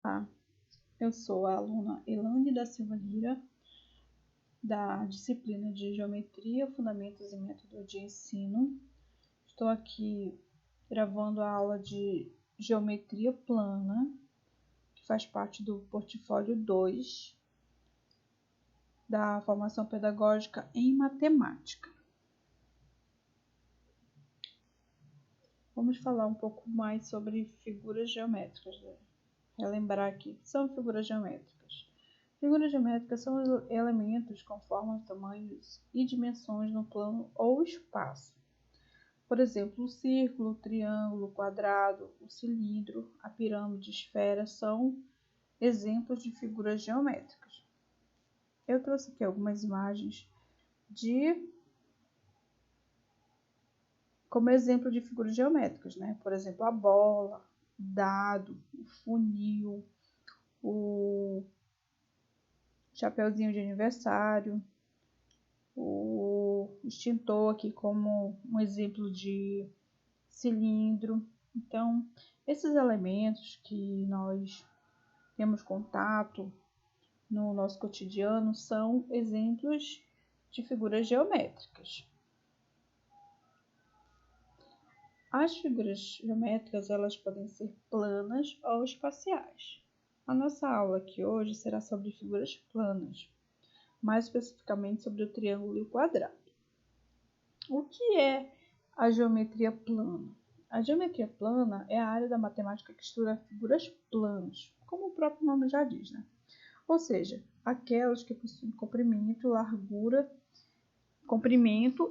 Olá, eu sou a aluna Elane da Silva Lira, da disciplina de Geometria, Fundamentos e Método de Ensino. Estou aqui gravando a aula de Geometria Plana, que faz parte do portfólio 2 da Formação Pedagógica em Matemática. Vamos falar um pouco mais sobre figuras geométricas, relembrar aqui o que são figuras geométricas. Figuras geométricas são elementos com formas, tamanhos e dimensões no plano ou espaço. Por exemplo, o círculo, o triângulo, o quadrado, o cilindro, a pirâmide, a esfera são exemplos de figuras geométricas. Eu trouxe aqui algumas imagens como exemplo de figuras geométricas, né? Por exemplo, a bola, o dado, o funil, o chapeuzinho de aniversário, o extintor aqui como um exemplo de cilindro. Então, esses elementos que nós temos contato no nosso cotidiano são exemplos de figuras geométricas. As figuras geométricas, elas podem ser planas ou espaciais. A nossa aula aqui hoje será sobre figuras planas, mais especificamente sobre o triângulo e o quadrado. O que é a geometria plana? A geometria plana é a área da matemática que estuda figuras planas, como o próprio nome já diz, né? Ou seja, aquelas que possuem comprimento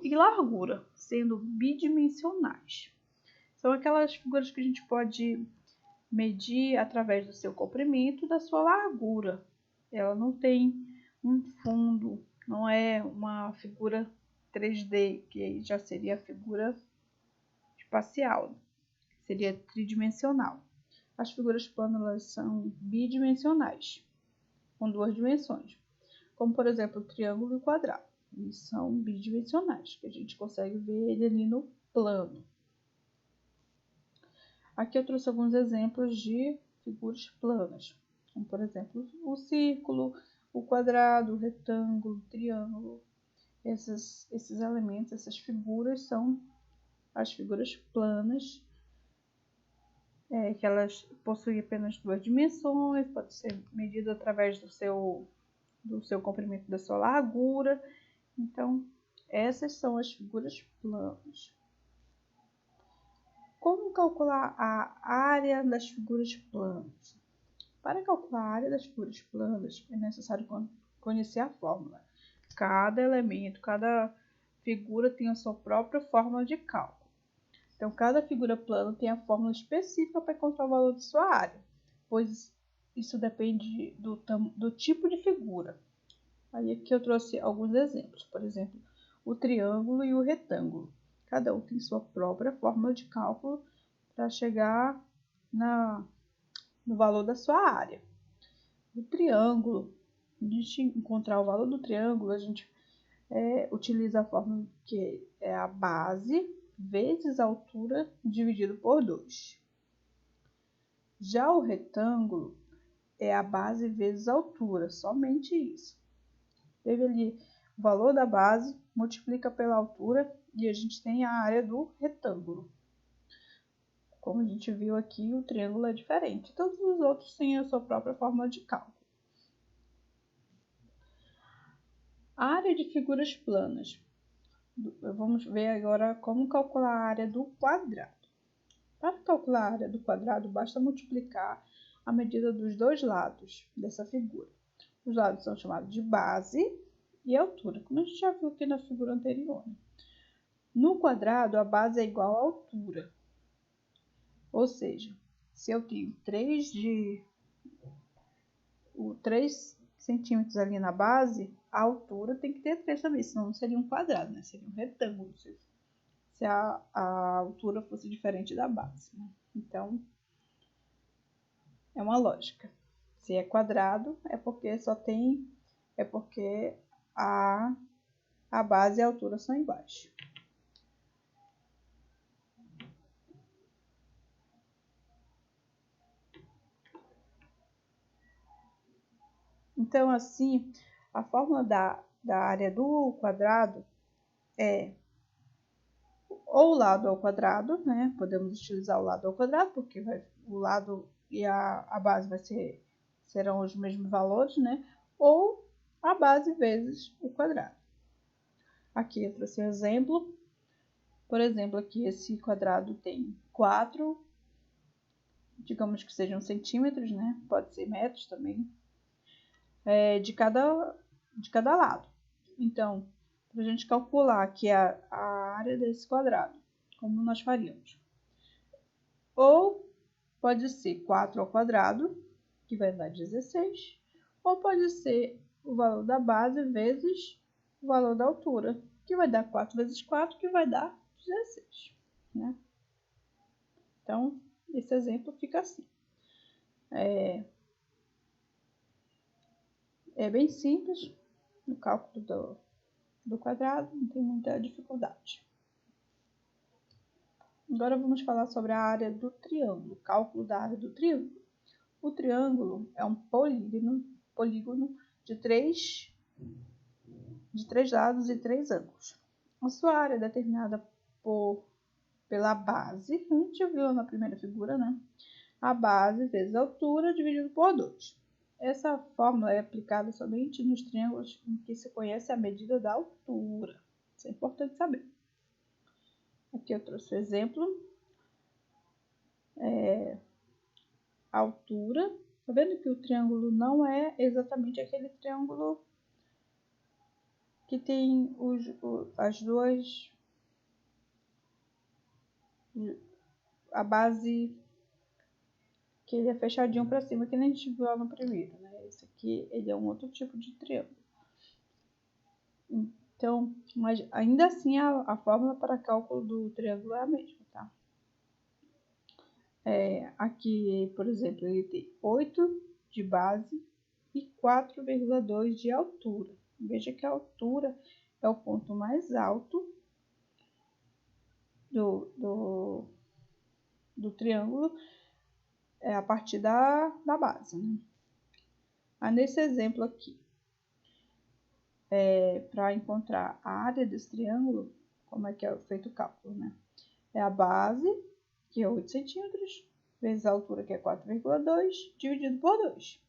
e largura, sendo bidimensionais. São aquelas figuras que a gente pode medir através do seu comprimento e da sua largura. Ela não tem um fundo, não é uma figura 3D, que aí já seria a figura espacial, seria tridimensional. As figuras planas, elas são bidimensionais, com duas dimensões, como por exemplo o triângulo e o quadrado. Eles são bidimensionais, que a gente consegue ver ele ali no plano. Aqui eu trouxe alguns exemplos de figuras planas, como por exemplo o círculo, o quadrado, o retângulo, o triângulo. Esses elementos, essas figuras são as figuras planas, que elas possuem apenas duas dimensões, pode ser medido através do seu comprimento, da sua largura. Então, essas são as figuras planas. Como calcular a área das figuras planas? Para calcular a área das figuras planas, é necessário conhecer a fórmula. Cada elemento, cada figura tem a sua própria fórmula de cálculo. Então, cada figura plana tem a fórmula específica para encontrar o valor de sua área, pois isso depende do tipo de figura. Aí aqui eu trouxe alguns exemplos. Por exemplo, o triângulo e o retângulo. Cada um tem sua própria fórmula de cálculo para chegar no valor da sua área. O triângulo, a gente encontrar o valor do triângulo, a gente utiliza a fórmula que é a base vezes a altura dividido por 2. Já o retângulo é a base vezes a altura, somente isso. Teve ali o valor da base, multiplica pela altura e a gente tem a área do retângulo. Como a gente viu aqui, o triângulo é diferente. Todos os outros têm a sua própria fórmula de cálculo. A área de figuras planas. Vamos ver agora como calcular a área do quadrado. Para calcular a área do quadrado, basta multiplicar a medida dos dois lados dessa figura. Os lados são chamados de base e altura, como a gente já viu aqui na figura anterior. No quadrado, a base é igual à altura. Ou seja, se eu tenho 3 centímetros ali na base, a altura tem que ter 3 também, senão não seria um quadrado, né? Seria um retângulo, se a altura fosse diferente da base, né? Então, é uma lógica. Se é quadrado, é porque a base e a altura são iguais. Então, assim, a fórmula da área do quadrado é ou o lado ao quadrado, né? Podemos utilizar o lado ao quadrado, porque o lado e a base serão os mesmos valores, né? Ou a base vezes o quadrado. Aqui eu trouxe um exemplo. Por exemplo, aqui esse quadrado tem 4, digamos que sejam centímetros, né? Pode ser metros também, de cada lado. Então, para a gente calcular aqui a área desse quadrado, como nós faríamos? Ou pode ser 4 ao quadrado, que vai dar 16, ou pode ser o valor da base vezes o valor da altura, que vai dar 4 vezes 4, que vai dar 16, né? Então, esse exemplo fica assim. É bem simples no cálculo do quadrado, não tem muita dificuldade. Agora vamos falar sobre a área do triângulo, cálculo da área do triângulo. O triângulo é um polígono de três lados e 3 ângulos. A sua área é determinada pela base, a gente viu na primeira figura, né? A base vezes a altura dividido por 2. Essa fórmula é aplicada somente nos triângulos em que se conhece a medida da altura. Isso é importante saber. Aqui eu trouxe o exemplo. A altura. Tá vendo que o triângulo não é exatamente aquele triângulo que tem as duas... A base que ele é fechadinho para cima, que nem a gente viu lá no primeiro, né? Esse aqui, ele é um outro tipo de triângulo. Então, mas ainda assim a fórmula para cálculo do triângulo é a mesma, tá? Aqui, por exemplo, ele tem 8 de base e 4,2 de altura. Veja que a altura é o ponto mais alto do triângulo, a partir da base, né? Mas nesse exemplo aqui, para encontrar a área desse triângulo, como é que é feito o cálculo, né? É a base, que é 8 centímetros, vezes a altura, que é 4,2, dividido por 2.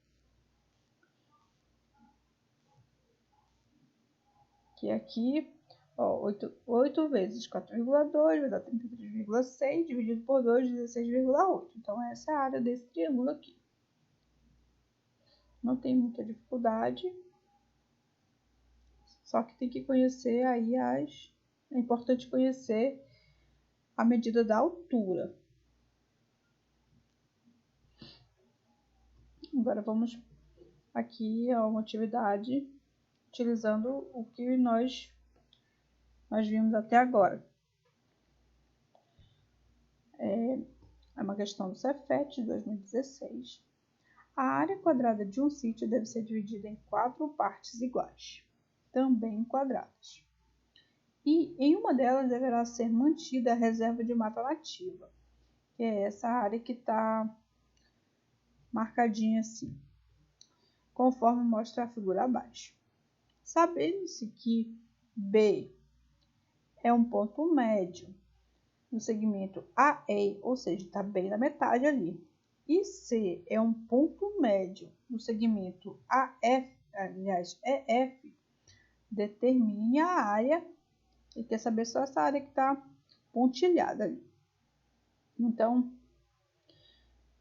Que aqui, ó, 8 vezes 4,2 vai dar 33,6, dividido por 2, 16,8. Então, essa é a área desse triângulo aqui. Não tem muita dificuldade, só que tem que conhecer aí é importante conhecer a medida da altura. Agora vamos aqui a uma atividade utilizando o que nós vimos até agora. É uma questão do Cefet de 2016. A área quadrada de um sítio deve ser dividida em 4 partes iguais, também quadradas. E em uma delas deverá ser mantida a reserva de mata nativa, que é essa área que está marcadinha assim, conforme mostra a figura abaixo. Sabendo-se que B é um ponto médio no segmento AE, ou seja, está bem na metade ali, e C é um ponto médio no segmento AF, aliás, EF, determine a área, e quer saber só essa área que está pontilhada ali. Então,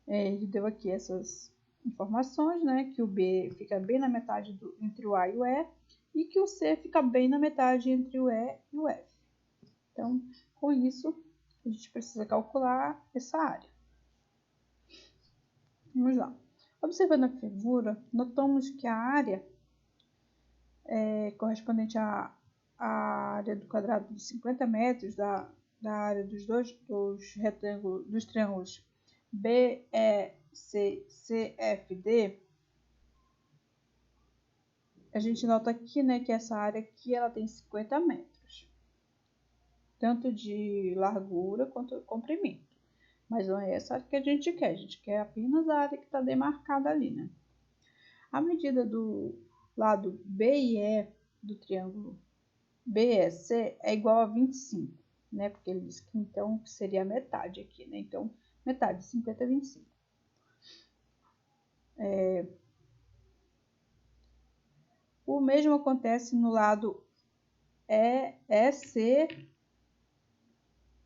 ele deu aqui essas informações, né? Que o B fica bem na metade entre o A e o E, e que o C fica bem na metade entre o E e o F. Então, com isso, a gente precisa calcular essa área. Vamos lá. Observando a figura, notamos que a área correspondente à área do quadrado de 50 metros da área dos triângulos BECCFD, a gente nota aqui, né, que essa área aqui ela tem 50 metros, tanto de largura quanto comprimento. Mas não é essa que a gente quer apenas a área que está demarcada ali, né? A medida do lado B e E do triângulo BEC é igual a 25, né? Porque ele disse que então seria a metade aqui, né? Então, metade de 50 é 25. O mesmo acontece no lado EC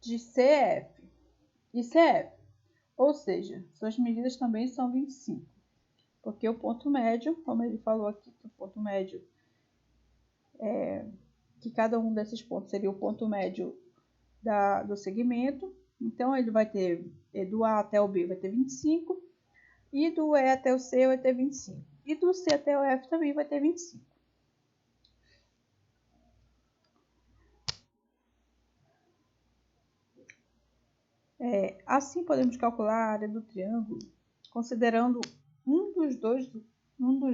de CF e CF, ou seja, suas medidas também são 25, porque o ponto médio, como ele falou aqui, que o ponto médio que cada um desses pontos seria o ponto médio do segmento, então ele vai ter, do A até o B vai ter 25, e do E até o C vai ter 25, e do C até o F também vai ter 25. Assim, podemos calcular a área do triângulo considerando um dos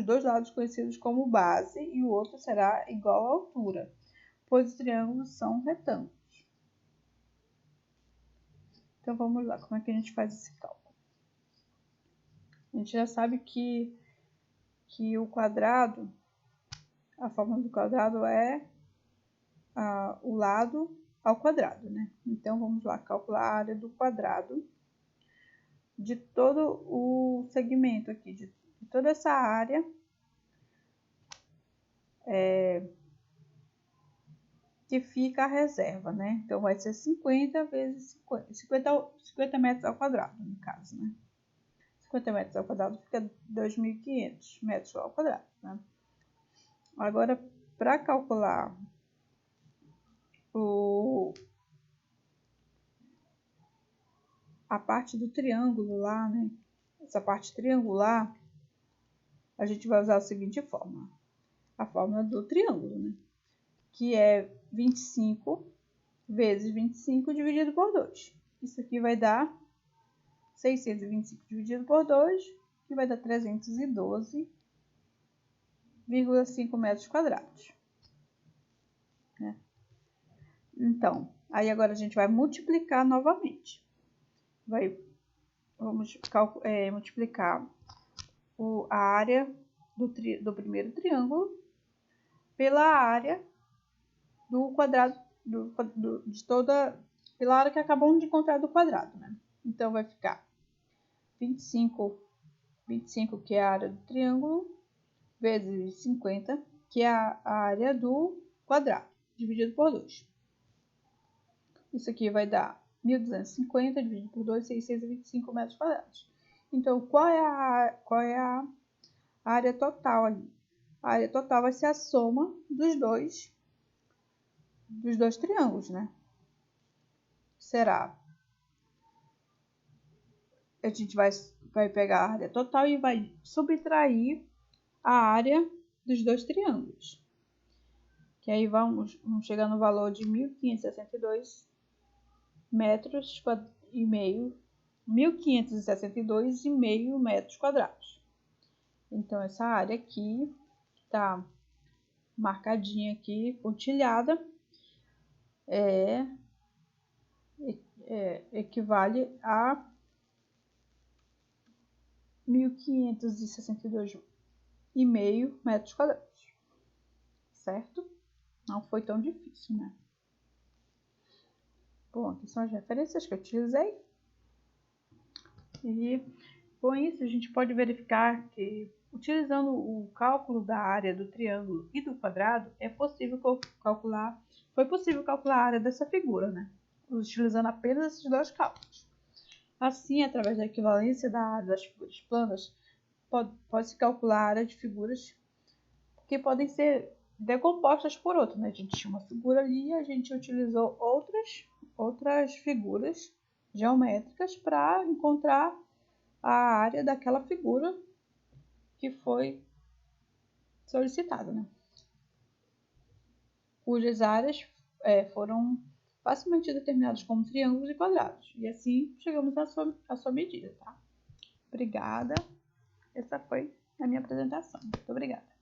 dois lados conhecidos como base e o outro será igual à altura, pois os triângulos são retângulos. Então, vamos lá, como é que a gente faz esse cálculo? A gente já sabe que o quadrado, a fórmula do quadrado é o lado ao quadrado, né? Então, vamos lá, calcular a área do quadrado de todo o segmento aqui, de toda essa área que fica a reserva, né? Então, vai ser 50 vezes 50 metros ao quadrado, no caso, né? 50 metros ao quadrado fica 2.500 metros ao quadrado, né? Agora, para calcular a parte do triângulo lá, né? Essa parte triangular, a gente vai usar a seguinte fórmula. A fórmula do triângulo, né? Que é 25 vezes 25 dividido por 2. Isso aqui vai dar 625 dividido por 2, que vai dar 312,5 metros quadrados. Né? Então, aí agora a gente vai multiplicar novamente. Vamos multiplicar a área do primeiro triângulo pela área do quadrado, pela área que acabamos de encontrar do quadrado, né? Então, vai ficar 25, que é a área do triângulo, vezes 50, que é a área do quadrado, dividido por 2. Isso aqui vai dar 1.250 dividido por 2, 625 metros quadrados. Então, qual é a área total ali? A área total vai ser a soma dos dois triângulos, né? Será... A gente vai pegar a área total e vai subtrair a área dos dois triângulos. Que aí vamos chegar no valor de 1.562 metros e meio, 1.562,5 metros quadrados. Então, essa área aqui está marcadinha aqui, pontilhada, equivale a 1.562,5 metros quadrados, certo? Não foi tão difícil, né? Bom, aqui são as referências que eu utilizei. E com isso a gente pode verificar que, utilizando o cálculo da área do triângulo e do quadrado, foi possível calcular a área dessa figura, né? Utilizando apenas esses dois cálculos. Assim, através da equivalência da área das figuras planas, pode-se calcular a área de figuras que podem ser decompostas por outra, né? A gente tinha uma figura ali e a gente utilizou outras figuras geométricas para encontrar a área daquela figura que foi solicitada, né? Cujas áreas foram facilmente determinadas como triângulos e quadrados. E assim chegamos à sua medida, tá? Obrigada. Essa foi a minha apresentação. Muito obrigada.